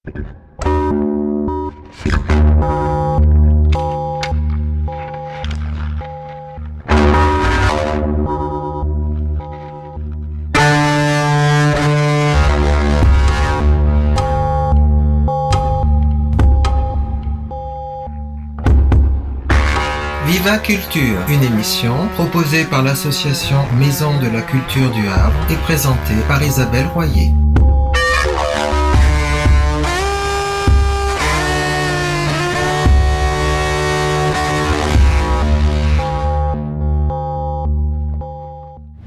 Viva Culture, une émission proposée par l'association Maison de la Culture du Havre et présentée par Isabelle Royer.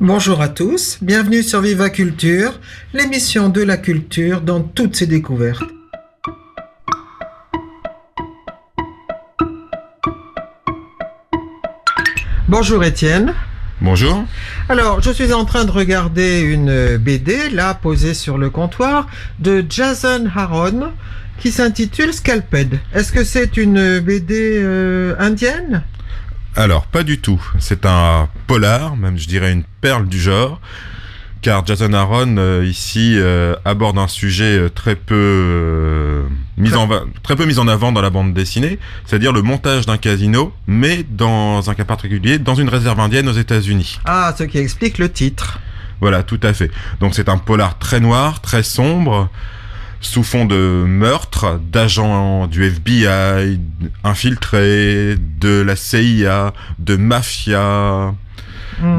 Bonjour à tous, bienvenue sur Viva Culture, l'émission de la culture dans toutes ses découvertes. Bonjour Étienne. Bonjour. Alors, je suis en train de regarder une BD, là, posée sur le comptoir, de Jason Aaron, qui s'intitule Scalped. Est-ce que c'est une BD indienne ? Alors, pas du tout. C'est un polar, même je dirais une perle du genre, car Jason Aaron, ici, aborde un sujet très peu mis en avant dans la bande dessinée, c'est-à-dire le montage d'un casino, mais dans un cas particulier, dans une réserve indienne aux États-Unis. Ah, ce qui explique le titre. Voilà, tout à fait. Donc c'est un polar très noir, très sombre, sous fond de meurtre, d'agents du FBI, infiltrés, de la CIA, de mafia.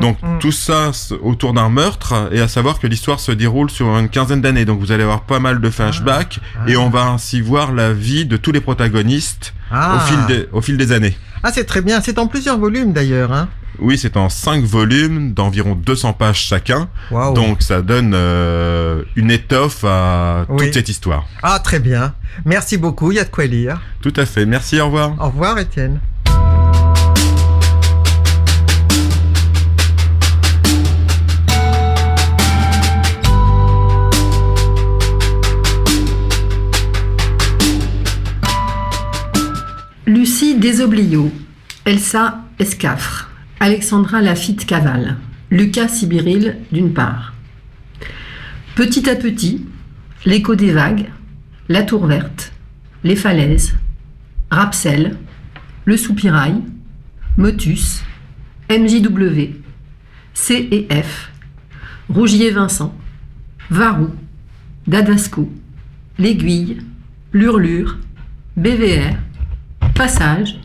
Donc tout ça autour d'un meurtre, et à savoir que l'histoire se déroule sur une quinzaine d'années, donc vous allez avoir pas mal de flashbacks, et on va ainsi voir la vie de tous les protagonistes au fil des années. Ah, c'est très bien, c'est en plusieurs volumes d'ailleurs, hein. Oui, c'est en 5 volumes d'environ 200 pages chacun, Wow. Donc ça donne une étoffe à toute cette histoire. Ah, très bien, merci beaucoup, il y a de quoi lire. Tout à fait, merci, au revoir. Au revoir Étienne. Lucie Desoblio, Elsa Escafre, Alexandra Lafitte-Caval, Lucas Sibiril d'une part. Petit à petit, l'écho des vagues, la tour verte, les falaises, Rapsel, le soupirail, Motus, MJW, C et F, Rougier-Vincent, Varou, Dadasco, l'Aiguille, l'Hurlure, BVR, Passage,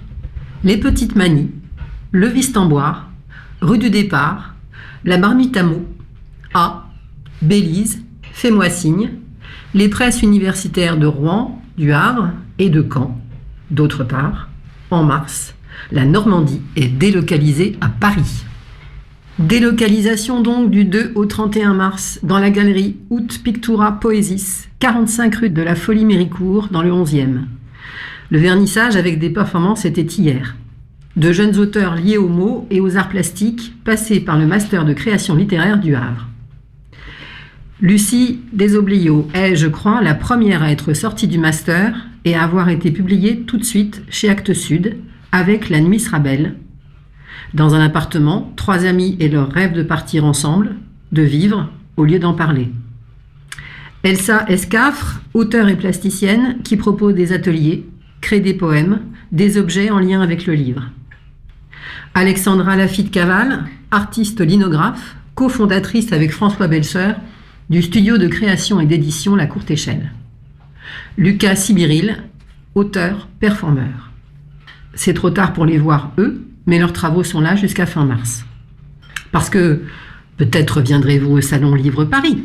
les Petites Manies, le Vistemboire, rue du Départ, la Marmite à mots, A, Bélise, Fais-moi signe, les presses universitaires de Rouen, du Havre et de Caen. D'autre part, en mars, la Normandie est délocalisée à Paris. Délocalisation donc du 2 au 31 mars dans la galerie Out Pictura Poesis, 45 rue de la Folie-Méricourt dans le 11e. Le vernissage avec des performances était hier. De jeunes auteurs liés aux mots et aux arts plastiques, passés par le master de création littéraire du Havre. Lucie Desoblio est, je crois, la première à être sortie du master et à avoir été publiée tout de suite chez Actes Sud, avec La Nuit sera belle. Dans un appartement, 3 amis et leur rêve de partir ensemble, de vivre, au lieu d'en parler. Elsa Escafre, auteure et plasticienne, qui propose des ateliers, crée des poèmes, des objets en lien avec le livre. Alexandra Lafitte-Caval, artiste linographe, cofondatrice avec François Belseur du studio de création et d'édition La Courte Échelle. Lucas Sibiril, auteur, performeur. C'est trop tard pour les voir eux, mais leurs travaux sont là jusqu'à fin mars. Parce que, peut-être viendrez-vous au Salon Livre Paris.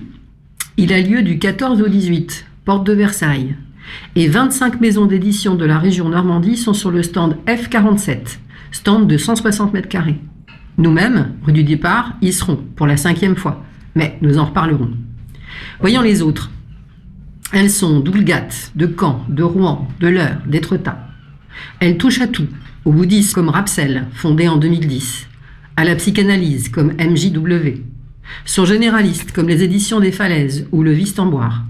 Il a lieu du 14 au 18, porte de Versailles. Et 25 maisons d'édition de la région Normandie sont sur le stand F47, stand de 160 mètres carrés. Nous-mêmes, rue du Départ, y serons pour la 5e fois, mais nous en reparlerons. Voyons les autres. Elles sont d'Oulgat, de Caen, de Rouen, de l'Eure, d'Étretat. Elles touchent à tout, au bouddhisme comme Rapsel, fondé en 2010, à la psychanalyse comme MJW, sont généralistes comme les éditions des Falaises ou le Vistemboire.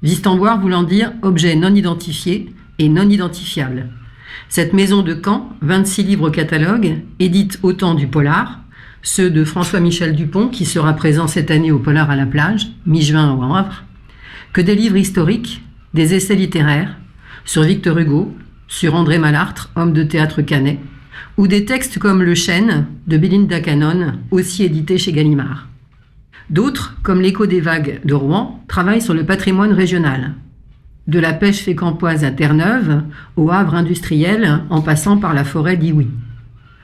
Vistemboire voulant dire objet non identifié et non identifiable. Cette maison de Caen, 26 livres catalogue, édite autant du polar, ceux de François-Michel Dupont, qui sera présent cette année au Polar à la plage, mi-juin au Havre, que des livres historiques, des essais littéraires sur Victor Hugo, sur André Mallartre, homme de théâtre canet, ou des textes comme Le Chêne de Belinda Cannon, aussi édité chez Gallimard. D'autres, comme L'écho des vagues de Rouen, travaillent sur le patrimoine régional. De la pêche fécampoise à Terre-Neuve, au Havre industriel, en passant par la forêt d'Iwuy.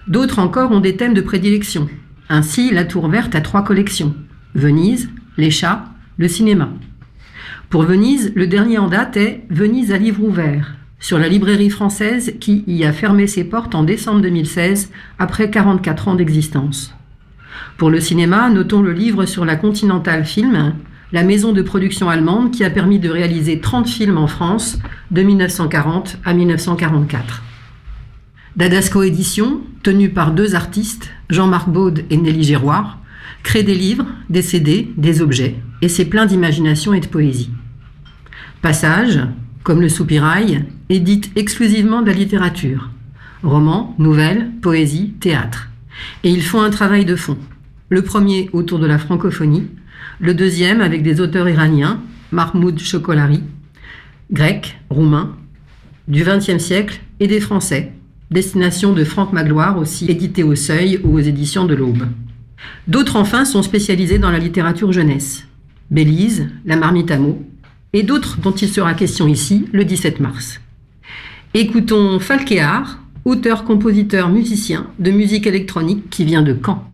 D'autres encore ont des thèmes de prédilection. Ainsi, la Tour Verte a 3 collections. Venise, les chats, le cinéma. Pour Venise, le dernier en date est Venise à livre ouvert, sur la librairie française qui y a fermé ses portes en décembre 2016, après 44 ans d'existence. Pour le cinéma, notons le livre sur la Continental Film, la maison de production allemande qui a permis de réaliser 30 films en France de 1940 à 1944. Dadasco Éditions, tenue par 2 artistes, Jean-Marc Baude et Nelly Giroir, crée des livres, des CD, des objets, et c'est plein d'imagination et de poésie. Passage, comme le Soupirail, édite exclusivement de la littérature. Romans, nouvelles, poésie, théâtre. Et ils font un travail de fond. Le premier autour de la francophonie, le deuxième avec des auteurs iraniens, Mahmoud Chokolari, grecs, roumains, du XXe siècle et des Français, destination de Franck Magloire, aussi édité au Seuil ou aux éditions de l'Aube. D'autres enfin sont spécialisés dans la littérature jeunesse, Bélise, La Marmite à mots, et d'autres dont il sera question ici le 17 mars. Écoutons Falkéar, auteur, compositeur, musicien de musique électronique qui vient de Caen.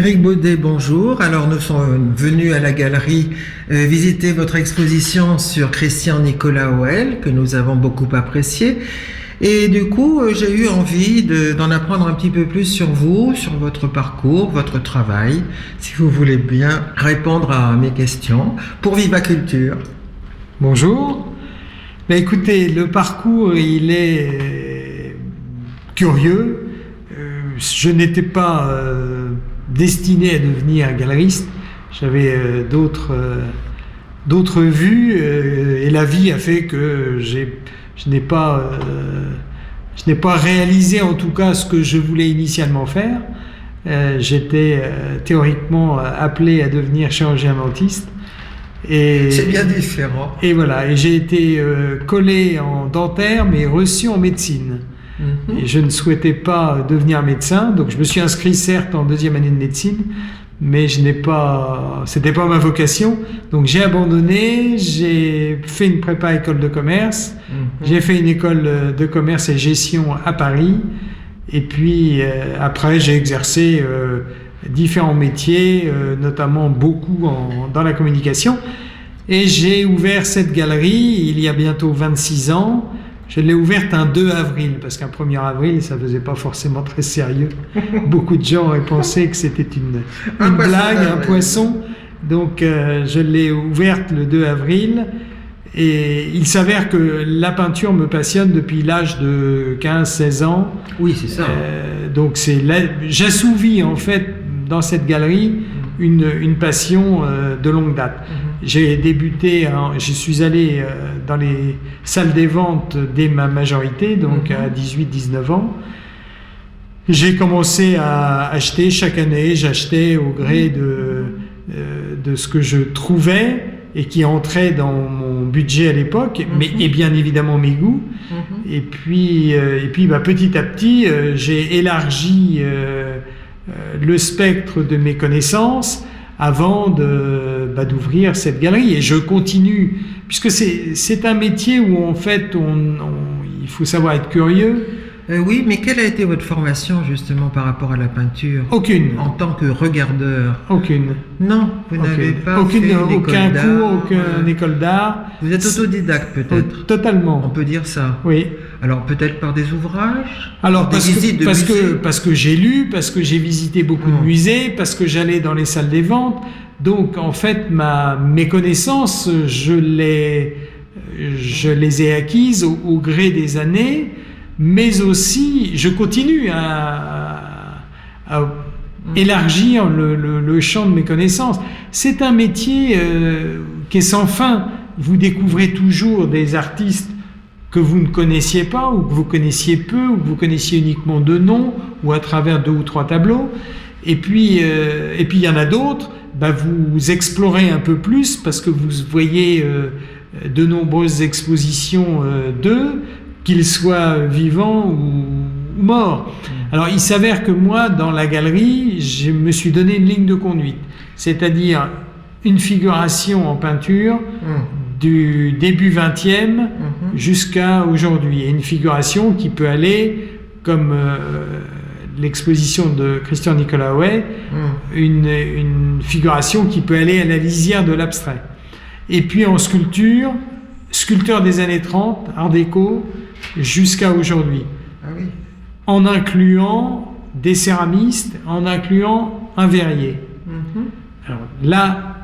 Éric Baudet, bonjour. Alors nous sommes venus à la galerie visiter votre exposition sur Christian Nicolas Hoel, que nous avons beaucoup apprécié. Et du coup, j'ai eu envie d'en apprendre un petit peu plus sur vous, sur votre parcours, votre travail, si vous voulez bien répondre à mes questions pour Viva Culture. Bonjour. Ben écoutez, le parcours, il est curieux. Je n'étais pas destiné à devenir galeriste. J'avais d'autres vues et la vie a fait que je n'ai pas réalisé en tout cas ce que je voulais initialement faire. J'étais théoriquement appelé à devenir chirurgien dentiste. C'est bien différent. Et voilà, et j'ai été collé en dentaire mais reçu en médecine. Et je ne souhaitais pas devenir médecin, donc je me suis inscrit certes en 2e année de médecine, mais c'était pas ma vocation. Donc j'ai abandonné, j'ai fait une prépa école de commerce, j'ai fait une école de commerce et gestion à Paris, et puis après j'ai exercé différents métiers, notamment beaucoup dans la communication. Et j'ai ouvert cette galerie il y a bientôt 26 ans. Je l'ai ouverte un 2 avril, parce qu'un 1er avril, ça faisait pas forcément très sérieux. Beaucoup de gens auraient pensé que c'était une blague, un poisson. Donc je l'ai ouverte le 2 avril. Et il s'avère que la peinture me passionne depuis l'âge de 15-16 ans. Oui, c'est ça. Donc j'assouvis en fait dans cette galerie une passion de longue date. J'ai débuté, je suis allé dans les salles des ventes dès ma majorité, donc à 18-19 ans. J'ai commencé à acheter chaque année, j'achetais au gré de ce que je trouvais et qui entrait dans mon budget à l'époque, et bien évidemment mes goûts. Et puis petit à petit, j'ai élargi le spectre de mes connaissances avant d'ouvrir cette galerie. Et je continue, puisque c'est un métier où en fait il faut savoir être curieux. Oui, mais quelle a été votre formation justement par rapport à la peinture? Aucune. En tant que regardeur? Aucune. Non, vous n'avez pas fait aucun cours, aucune école d'art. Vous êtes autodidacte peut-être? Totalement. On peut dire ça? Oui. Alors peut-être par des ouvrages? Alors parce que j'ai lu, parce que j'ai visité beaucoup de musées, parce que j'allais dans les salles des ventes. Donc en fait mes connaissances, je les ai acquises au gré des années. Mais aussi, je continue à élargir le champ de mes connaissances. C'est un métier qui est sans fin. Vous découvrez toujours des artistes que vous ne connaissiez pas, ou que vous connaissiez peu, ou que vous connaissiez uniquement de nom, ou à travers 2 ou 3 tableaux. Et puis il y en a d'autres, vous explorez un peu plus, parce que vous voyez de nombreuses expositions d'eux, qu'ils soient vivants ou morts. Alors il s'avère que moi, dans la galerie, je me suis donné une ligne de conduite, c'est-à-dire une figuration en peinture du début 20e jusqu'à aujourd'hui, et une figuration qui peut aller, comme l'exposition de Christian Nicolas Hoel, une figuration qui peut aller à la lisière de l'abstrait. Et puis en sculpteur des années 30, art déco, jusqu'à aujourd'hui, en incluant des céramistes, en incluant un verrier. Alors là,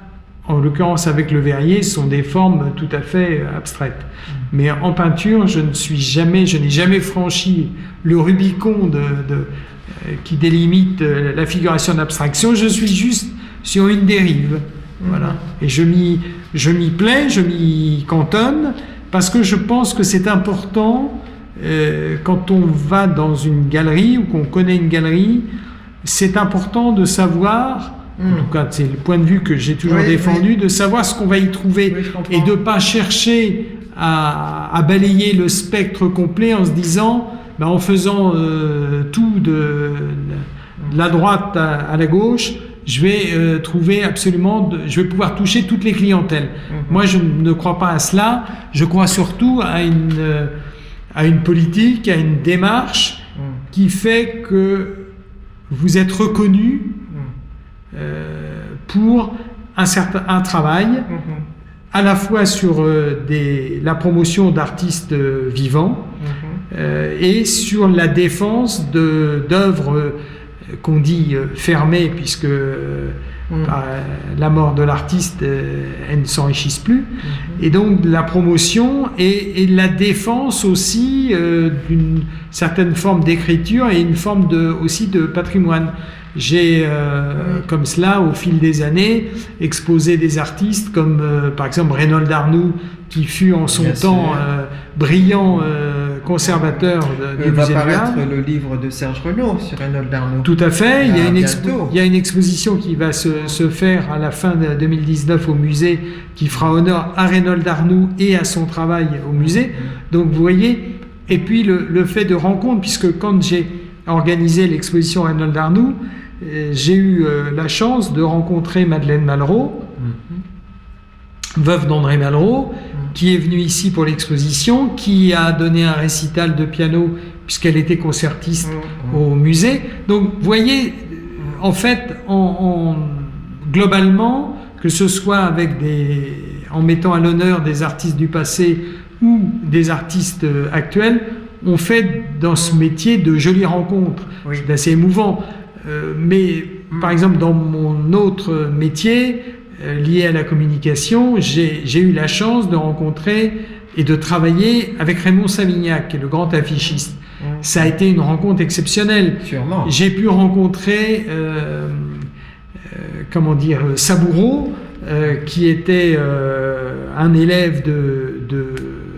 en l'occurrence avec le verrier, ce sont des formes tout à fait abstraites. Mais en peinture, je n'ai jamais franchi le Rubicon qui délimite la figuration d'abstraction. Je suis juste sur une dérive. Voilà. Et je m'y plais, je m'y cantonne, parce que je pense que c'est important, quand on va dans une galerie ou qu'on connaît une galerie, c'est important de savoir, en tout cas c'est le point de vue que j'ai toujours défendu, de savoir ce qu'on va y trouver, et de ne pas chercher à balayer le spectre complet en se disant, en faisant tout de la droite à la gauche, je vais je vais pouvoir toucher toutes les clientèles. Moi, je ne crois pas à cela. Je crois surtout à une politique, à une démarche qui fait que vous êtes reconnu pour un travail à la fois sur la promotion d'artistes vivants et sur la défense d'œuvres qu'on dit fermées, puisque par la mort de l'artiste, elles ne s'enrichissent plus. Et donc la promotion et la défense aussi d'une certaine forme d'écriture et une forme aussi de patrimoine. J'ai, comme cela, au fil des années, exposé des artistes comme, par exemple, Reynold Arnoux, qui fut en son temps brillant conservateur du musée va de l'art. paraître le livre de Serge Renaud sur Reynold Arnoux. Tout à fait. Il y a une exposition qui va se faire à la fin de 2019 au musée, qui fera honneur à Reynold Arnoux et à son travail au musée. Donc, vous voyez, et puis le fait de rencontre, puisque quand j'ai organisé l'exposition Reynold Arnoux, j'ai eu la chance de rencontrer Madeleine Malraux, veuve d'André Malraux, qui est venue ici pour l'exposition, qui a donné un récital de piano puisqu'elle était concertiste au musée. Donc, vous voyez, en fait, globalement, que ce soit en mettant à l'honneur des artistes du passé ou des artistes actuels, on fait dans ce métier de jolies rencontres. C'est assez émouvant. Mais par exemple, dans mon autre métier lié à la communication, j'ai eu la chance de rencontrer et de travailler avec Raymond Savignac, qui est le grand affichiste. Ça a été une rencontre exceptionnelle. Sûrement. J'ai pu rencontrer Saboureau, qui était un élève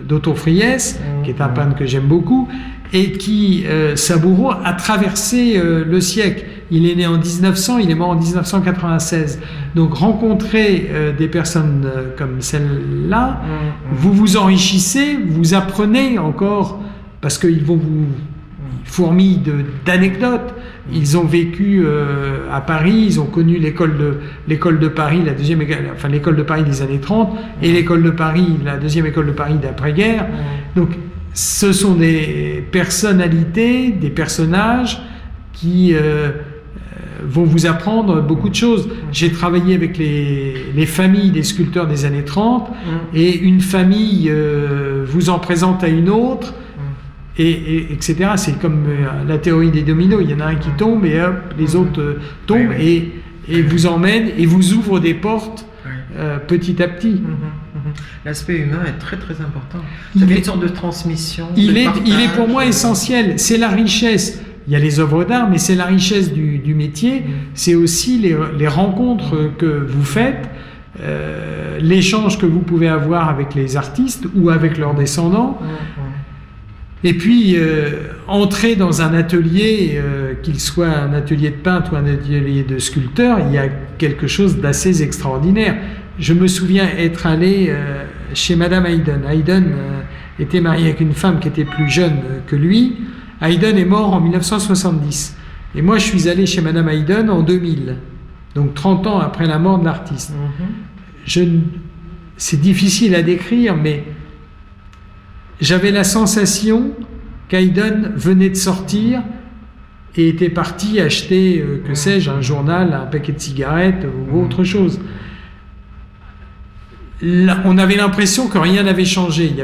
d'Otto Friès, qui est un peintre que j'aime beaucoup, et qui, Saboureau, a traversé le siècle. Il est né en 1900, il est mort en 1996. Donc rencontrer des personnes comme celle-là, vous vous enrichissez, vous apprenez encore, parce qu'ils vont vous fourmillent d'anecdotes. Ils ont vécu à Paris, ils ont connu l'école de Paris, l'école de Paris des années 30, et l'école de Paris, la deuxième école de Paris d'après-guerre. Donc ce sont des personnalités, des personnages qui vont vous apprendre beaucoup de choses. J'ai travaillé avec les familles des sculpteurs des années 30, et une famille vous en présente à une autre, etc. C'est comme la théorie des dominos. Il y en a un qui tombe et hop, les autres tombent et vous emmènent et vous ouvrent des portes petit à petit. L'aspect humain est très très important. Ça fait une sorte de transmission. Il est pour moi essentiel. C'est la richesse. Il y a les œuvres d'art, mais c'est la richesse du métier. C'est aussi les rencontres que vous faites, l'échange que vous pouvez avoir avec les artistes ou avec leurs descendants. Et puis, entrer dans un atelier, qu'il soit un atelier de peintre ou un atelier de sculpteur, il y a quelque chose d'assez extraordinaire. Je me souviens être allé chez Madame Haydn. Haydn était marié avec une femme qui était plus jeune que lui. Haydn est mort en 1970. Et moi, je suis allé chez Madame Haydn en 2000. Donc 30 ans après la mort de l'artiste. C'est difficile à décrire, mais j'avais la sensation qu'Haydn venait de sortir et était parti acheter, que sais-je, un journal, un paquet de cigarettes ou autre chose. Là, on avait l'impression que rien n'avait changé.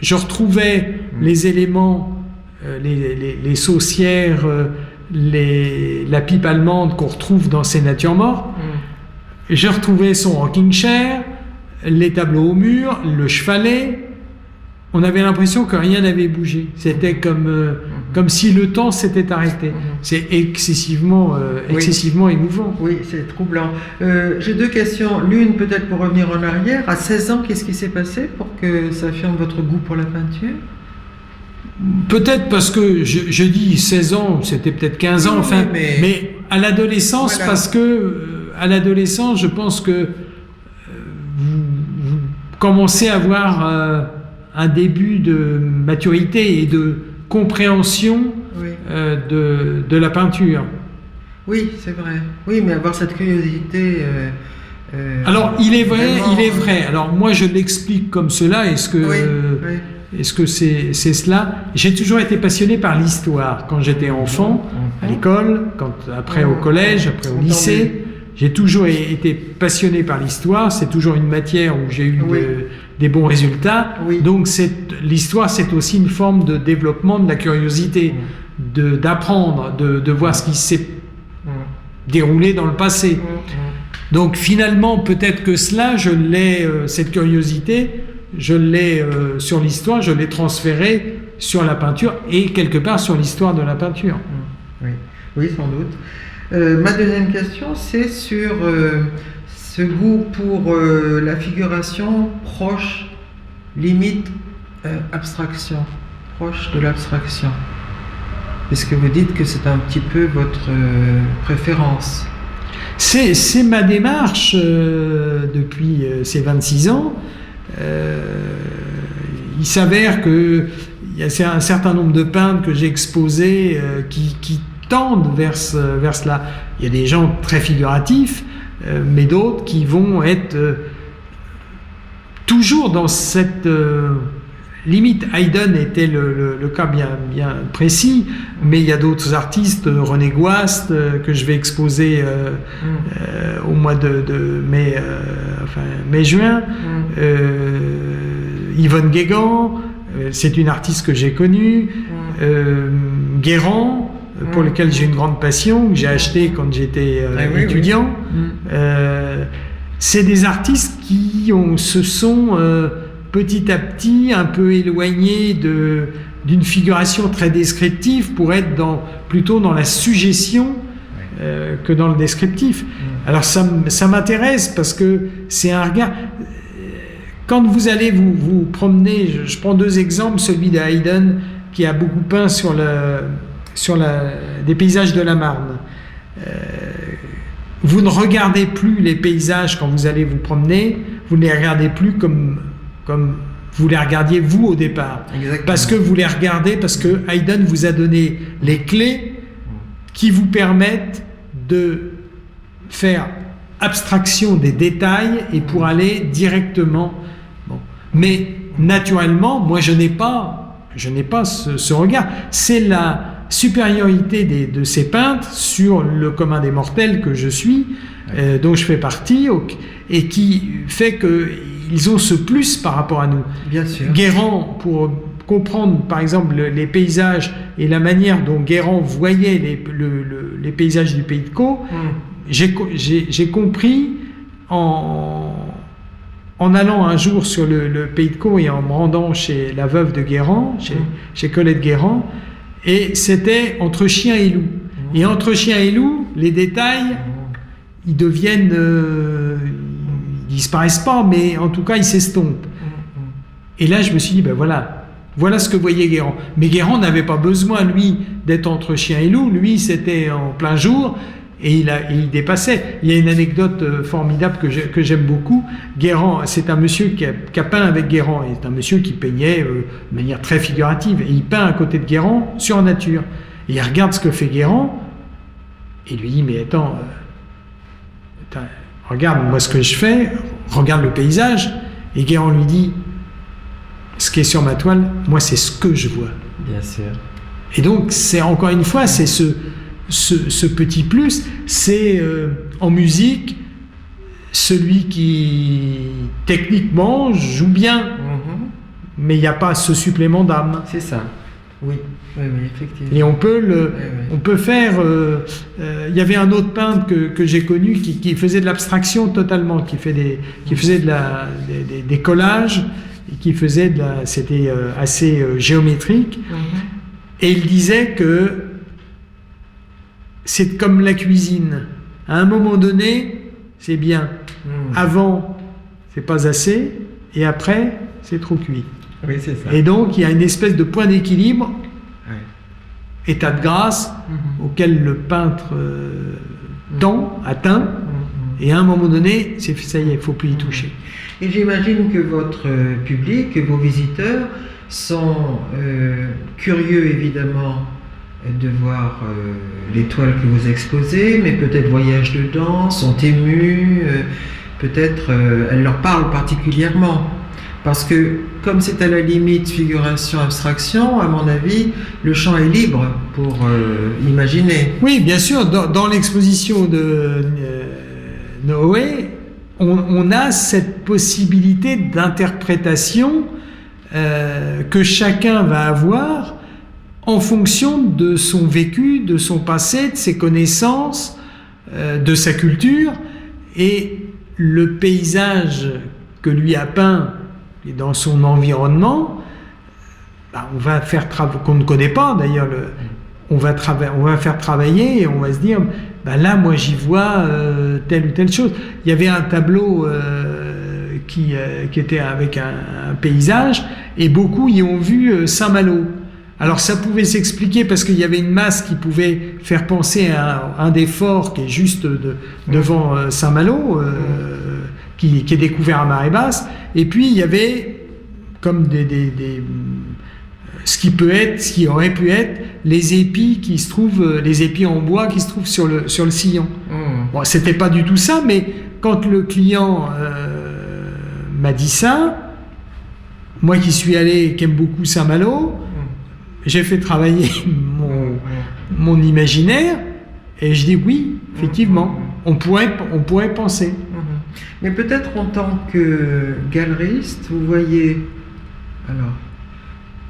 Je retrouvais les éléments, les saucières, la pipe allemande qu'on retrouve dans ces natures mortes. Je retrouvais son rocking chair, les tableaux au mur, le chevalet. On avait l'impression que rien n'avait bougé. C'était comme si le temps s'était arrêté. C'est excessivement émouvant. Oui, c'est troublant. J'ai deux questions. L'une, peut-être pour revenir en arrière. À 16 ans, qu'est-ce qui s'est passé pour que ça affirme votre goût pour la peinture ? Peut-être parce que je dis 16 ans, c'était peut-être 15 ans, enfin, mais à l'adolescence, voilà. Parce que à l'adolescence, je pense que vous commencez à avoir un début de maturité et de compréhension de la peinture. Oui, c'est vrai. Oui, mais avoir cette curiosité... Alors, il est vrai. Alors, moi, je l'explique comme cela. Est-ce que c'est cela? J'ai toujours été passionné par l'histoire. Quand j'étais enfant, à l'école, après au collège, après au lycée, j'ai toujours été passionné par l'histoire. C'est toujours une matière où j'ai eu Oui. des bons résultats. Oui. Donc l'histoire, c'est aussi une forme de développement de la curiosité, d'apprendre, de voir ce qui s'est déroulé dans le passé. Donc finalement, peut-être que cela, je l'ai, cette curiosité, je l'ai sur l'histoire, je l'ai transférée sur la peinture et quelque part sur l'histoire de la peinture. Oui, oui, sans doute. Ma deuxième question, c'est sur ce goût pour la figuration proche, limite abstraction, proche de l'abstraction. Est-ce que vous dites que c'est un petit peu votre préférence? C'est ma démarche depuis ces 26 ans. Il s'avère qu'il y a un certain nombre de peintres que j'ai exposés qui tendent vers cela. Il y a des gens très figuratifs, mais d'autres qui vont être toujours dans cette limite. Haydn était le cas bien précis, mais il y a d'autres artistes, René Guast, que je vais exposer au mois de mai-juin, Yvonne Guégan, c'est une artiste que j'ai connue, Guérand, pour lequel j'ai une grande passion, que j'ai acheté quand j'étais étudiant. C'est des artistes qui se sont petit à petit un peu éloignés d'une figuration très descriptive pour être plutôt dans la suggestion que dans le descriptif. Alors ça m'intéresse parce que c'est un regard. Quand vous allez vous promener, je prends deux exemples, celui de Haydn qui a beaucoup peint sur des paysages de la Marne. Vous ne regardez plus les paysages quand vous allez vous promener, vous ne les regardez plus comme vous les regardiez vous au départ. Exactement. Parce que vous les regardez, parce que Haydn vous a donné les clés qui vous permettent de faire abstraction des détails et pour aller directement. Bon. Mais naturellement, moi je n'ai pas ce regard. C'est la supériorité de ces peintres sur le commun des mortels que je suis, dont je fais partie, et qui fait qu'ils ont ce plus par rapport à nous. Bien sûr. Guérand, pour comprendre par exemple les paysages et la manière dont Guérand voyait les paysages du Pays de Caux, j'ai compris en allant un jour sur le Pays de Caux et en me rendant chez la veuve de Guérand, chez Colette Guérand, et c'était entre chien et loup. Et entre chien et loup, les détails, ils deviennent... ils disparaissent pas, mais en tout cas, ils s'estompent. Et là, je me suis dit, ben voilà ce que voyait Guérand. Mais Guérand n'avait pas besoin, lui, d'être entre chien et loup. Lui, c'était en plein jour, et il dépassait. Il y a une anecdote formidable que j'aime beaucoup. Guérand, c'est un monsieur qui a peint avec Guérand, et c'est un monsieur qui peignait de manière très figurative, et il peint à côté de Guérand sur nature. Et il regarde ce que fait Guérand, et il lui dit, mais attends, regarde moi ce que je fais, regarde le paysage. Et Guérand lui dit, ce qui est sur ma toile, moi c'est ce que je vois. Bien sûr. Et donc c'est encore une fois, c'est ce petit plus, c'est en musique, celui qui techniquement joue bien, mais il n'y a pas ce supplément d'âme. C'est ça. Oui, effectivement. Et on peut faire. Il y avait un autre peintre que j'ai connu qui faisait de l'abstraction totalement, qui faisait des collages, et qui faisait c'était assez géométrique. Et il disait que c'est comme la cuisine. À un moment donné, c'est bien. Avant, c'est pas assez, et après, c'est trop cuit. Oui, c'est ça. Et donc, il y a une espèce de point d'équilibre, état de grâce, auquel le peintre atteint, et à un moment donné, ça y est, il ne faut plus y toucher. Et j'imagine que votre public, que vos visiteurs sont curieux, évidemment, de voir les toiles que vous exposez, mais peut-être voyagent dedans, sont émus, peut-être elles leur parlent particulièrement. Parce que, comme c'est à la limite figuration-abstraction, à mon avis, le champ est libre pour imaginer. Oui, bien sûr. Dans l'exposition Noé, on a cette possibilité d'interprétation que chacun va avoir en fonction de son vécu, de son passé, de ses connaissances, de sa culture, et le paysage que lui a peint dans son environnement, on va faire qu'on ne connaît pas d'ailleurs, on va faire travailler et on va se dire, là moi j'y vois telle ou telle chose. Il y avait un tableau qui était avec un paysage, et beaucoup y ont vu Saint-Malo. Alors ça pouvait s'expliquer parce qu'il y avait une masse qui pouvait faire penser à un des forts qui est juste devant Saint-Malo, qui est découvert à marée basse. Et puis il y avait comme ce qui aurait pu être les épis qui se trouvent, les épis en bois qui se trouvent sur le sillon. Bon, c'était pas du tout ça, mais quand le client m'a dit ça, moi qui suis allé, qui aime beaucoup Saint-Malo, j'ai fait travailler mon imaginaire, et je dis oui, effectivement, on pourrait penser. Mais peut-être en tant que galeriste, vous voyez, alors,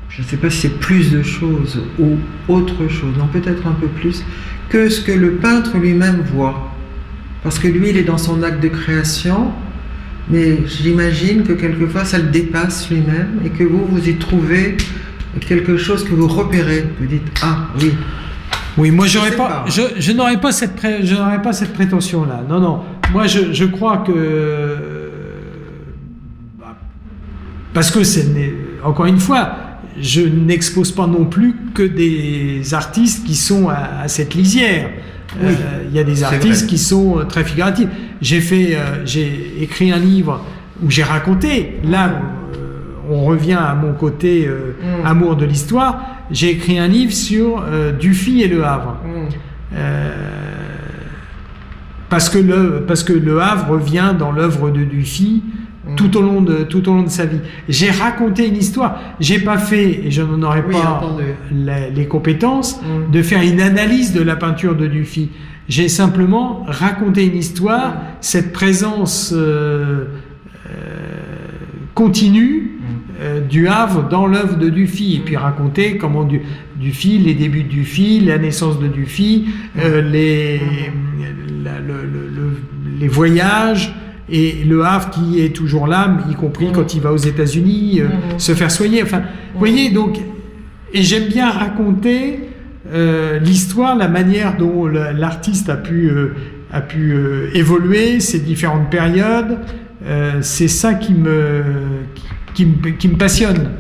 je ne sais pas si c'est plus de choses ou autre chose, non, peut-être un peu plus, que ce que le peintre lui-même voit. Parce que lui, il est dans son acte de création, mais j'imagine que quelquefois ça le dépasse lui-même, et que vous y trouvez quelque chose que vous repérez, vous dites ah oui. Oui, moi je n'aurais pas cette prétention là. Non. Moi je crois que parce que encore une fois, je n'expose pas non plus que des artistes qui sont à cette lisière. Oui, il y a des artistes qui sont très figuratifs. J'ai écrit un livre où j'ai raconté là. On revient à mon côté amour de l'histoire. J'ai écrit un livre sur Dufy et Le Havre. Parce que Le Havre revient dans l'œuvre de Dufy tout au long de sa vie. J'ai raconté une histoire. J'ai pas fait, et je n'en aurais pas les compétences, de faire une analyse de la peinture de Dufy. J'ai simplement raconté une histoire, cette présence continue du Havre dans l'œuvre de Dufy, et puis raconter comment Dufy, les débuts de Dufy, la naissance de Dufy, les voyages, et le Havre qui est toujours là, y compris quand il va aux États-Unis se faire soigner. Enfin, vous voyez, donc, et j'aime bien raconter l'histoire, la manière dont l'artiste a pu évoluer, ces différentes périodes. C'est ça qui me passionne.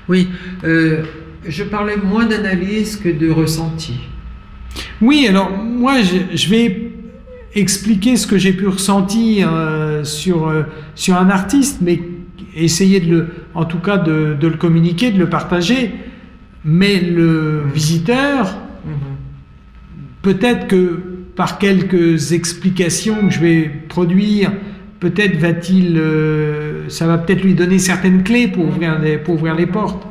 Oui, je parlais moins d'analyse que de ressenti. Oui, alors moi je vais expliquer ce que j'ai pu ressentir sur un artiste, mais essayer en tout cas de le communiquer, de le partager. Mais le visiteur, peut-être que par quelques explications que je vais produire, peut-être ça va peut-être lui donner certaines clés pour ouvrir les portes.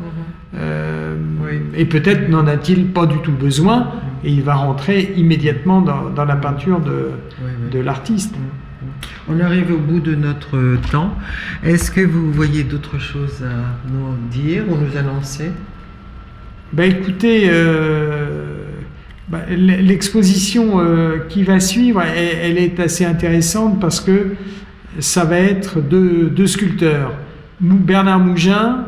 Et peut-être n'en a-t-il pas du tout besoin, et il va rentrer immédiatement dans la peinture de l'artiste. On arrive au bout de notre temps. Est-ce que vous voyez d'autres choses à nous dire ou nous annoncer ? Écoutez, l'exposition qui va suivre, elle est assez intéressante parce que ça va être deux sculpteurs, Bernard Mougin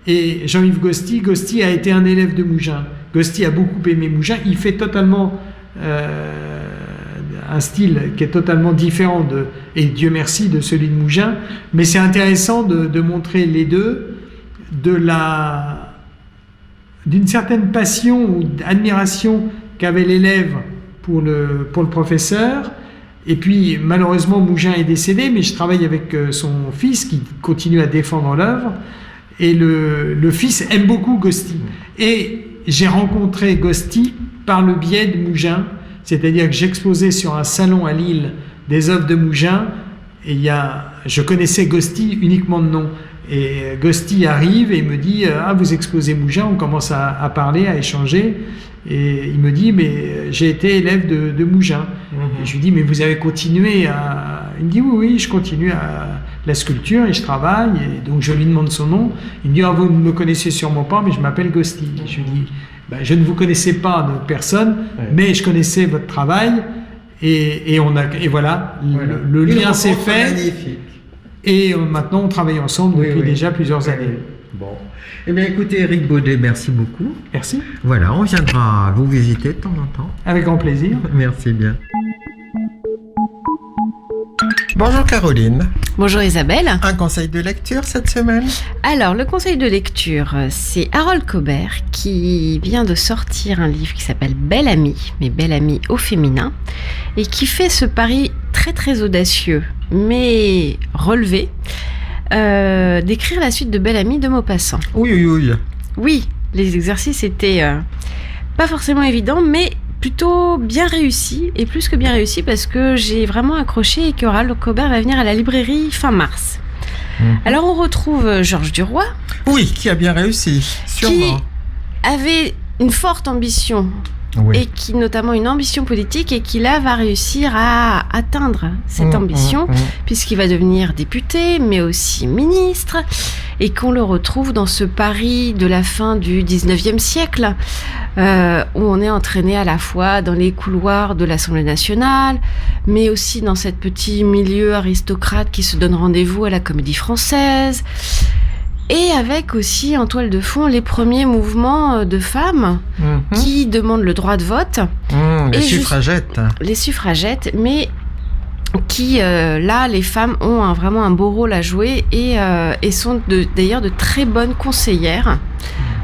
et Jean-Yves Gosti. Gosti a été un élève de Mougin. Gosti a beaucoup aimé Mougin. Il fait totalement un style qui est totalement différent et Dieu merci, de celui de Mougin. Mais c'est intéressant de montrer les deux, d'une certaine passion ou d'admiration qu'avait l'élève pour le professeur. Et puis, malheureusement, Mougin est décédé, mais je travaille avec son fils qui continue à défendre l'œuvre. Et le fils aime beaucoup Gosti. Et j'ai rencontré Gosti par le biais de Mougin, c'est-à-dire que j'exposais sur un salon à Lille des œuvres de Mougin, et je connaissais Gosti uniquement de nom. Et Gosti arrive et me dit « Ah, vous exposez Mougins ?» On commence à parler, à échanger. Et il me dit « Mais j'ai été élève de Mougins. » Et je lui dis « Mais vous avez continué à... » Il me dit « Oui, je continue à la sculpture et je travaille. » Et donc je lui demande son nom. Il me dit « Ah, vous ne me connaissez sûrement pas, mais je m'appelle Gosti. » Je lui dis « Je ne vous connaissais pas de personne, mais je connaissais votre travail. » Et voilà, le lien s'est fait. Magnifique. Et maintenant, on travaille ensemble depuis déjà plusieurs années. Bon. Eh bien, écoutez, Éric Baudet, merci beaucoup. Merci. Voilà, on viendra vous visiter de temps en temps. Avec grand plaisir. Merci bien. Bonjour Caroline. Bonjour Isabelle. Un conseil de lecture cette semaine? Alors, le conseil de lecture, c'est Harold Cobert qui vient de sortir un livre qui s'appelle Belle Amie, mais Belle Amie au féminin, et qui fait ce pari très très audacieux, mais relevé, d'écrire la suite de Belle Amie de Maupassant. Oui. Oui, les exercices étaient pas forcément évidents, mais plutôt bien réussi, et plus que bien réussi parce que j'ai vraiment accroché et que Harold Cobert va venir à la librairie fin mars. Alors on retrouve Georges Duroy. Oui, qui a bien réussi, sûrement. Qui avait une forte ambition, et qui notamment une ambition politique, et qui là va réussir à atteindre cette ambition, puisqu'il va devenir député, mais aussi ministre, et qu'on le retrouve dans ce Paris de la fin du 19e siècle, où on est entraîné à la fois dans les couloirs de l'Assemblée nationale, mais aussi dans cette petit milieu aristocrate qui se donne rendez-vous à la Comédie Française, et avec aussi en toile de fond les premiers mouvements de femmes qui demandent le droit de vote. Les suffragettes. Les suffragettes, mais qui, là, les femmes ont vraiment un beau rôle à jouer et sont d'ailleurs de très bonnes conseillères.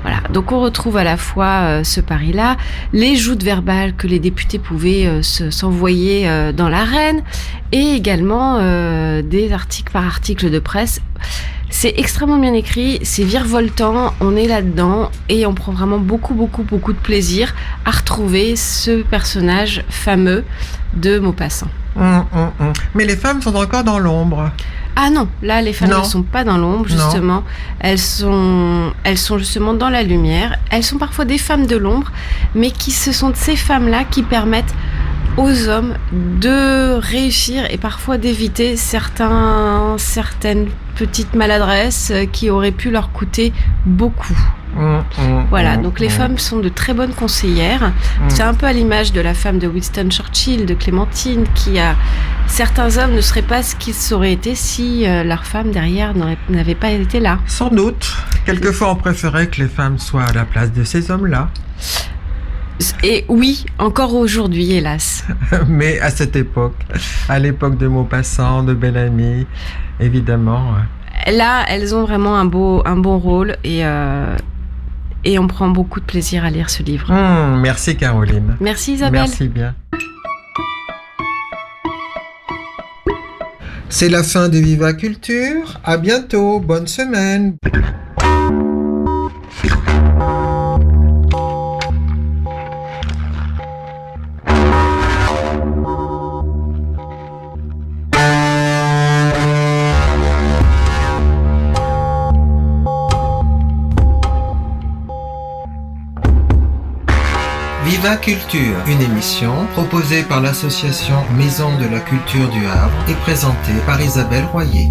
Voilà, donc on retrouve à la fois ce pari-là, les joutes verbales que les députés pouvaient s'envoyer dans l'arène, et également des articles par article de presse. C'est extrêmement bien écrit, c'est virevoltant, on est là-dedans et on prend vraiment beaucoup de plaisir à retrouver ce personnage fameux de Maupassant. Mais les femmes sont encore dans l'ombre. Ah non, là les femmes ne sont pas dans l'ombre, justement. Elles sont justement dans la lumière. Elles sont parfois des femmes de l'ombre, mais ce sont ces femmes-là qui permettent aux hommes de réussir et parfois d'éviter certaines petites maladresses qui auraient pu leur coûter beaucoup. Voilà, donc les femmes sont de très bonnes conseillères. C'est un peu à l'image de la femme de Winston Churchill, de Clémentine, certains hommes ne seraient pas ce qu'ils auraient été si leur femme derrière n'avait pas été là. Sans doute. Quelquefois on préférait que les femmes soient à la place de ces hommes-là. Et oui, encore aujourd'hui, hélas. Mais à cette époque, à l'époque de Maupassant, de Belle Amie, évidemment. Là, elles ont vraiment un bon rôle et on prend beaucoup de plaisir à lire ce livre. Merci Caroline. Merci Isabelle. Merci bien. C'est la fin de Viva Culture. À bientôt. Bonne semaine. Viva Culture, une émission proposée par l'association Maison de la Culture du Havre et présentée par Isabelle Royer.